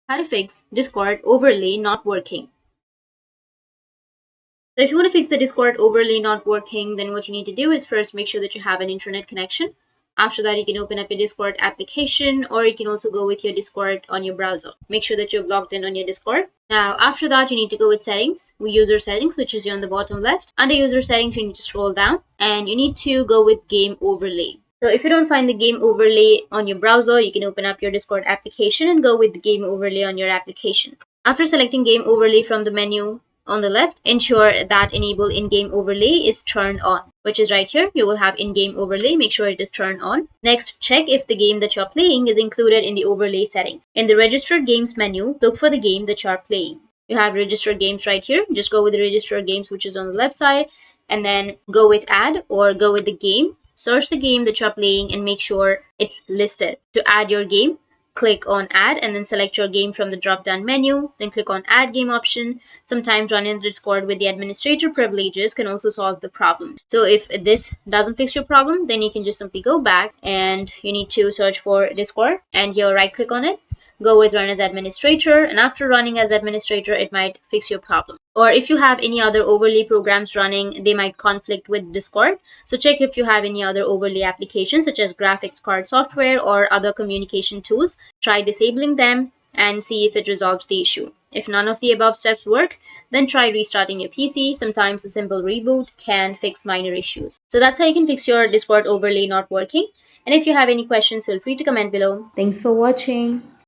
How to fix Discord overlay not working. So if you want to fix the Discord overlay not working, then what you need to do is first make sure that you have an internet connection. After that, you can open up your Discord application, or you can also go with your Discord on your browser. Make sure that you've logged in on your Discord. Now, after that, you need to go with settings, user settings, which is here on the bottom left. Under user settings, you need to scroll down and you need to go with game overlay. So if you don't find the game overlay on your browser, you can open up your Discord application and go with the game overlay on your application. After selecting game overlay from the menu on the left, ensure that enable in-game overlay is turned on, which is right here. You will have in-game overlay. Make sure it is turned on. Next, check if the game that you're playing is included in the overlay settings. In the registered games menu, look for the game that you're playing. You have registered games right here. Just go with the registered games, which is on the left side, and then go with add or go with the game. Search the game that you're playing and make sure it's listed. To add your game, click on add and then select your game from the drop down menu, then click on add game option. Sometimes running Discord with the administrator privileges can also solve the problem. So if this doesn't fix your problem, then you can just simply go back and you need to search for Discord and here right click on it, go with run as administrator, and after running as administrator it might fix your problem. Or if you have any other overlay programs running, they might conflict with Discord. So check if you have any other overlay applications such as graphics card software or other communication tools. Try disabling them and see if it resolves the issue. If none of the above steps work, then try restarting your PC. Sometimes a simple reboot can fix minor issues. So that's how you can fix your Discord overlay not working. And if you have any questions, feel free to comment below. Thanks for watching.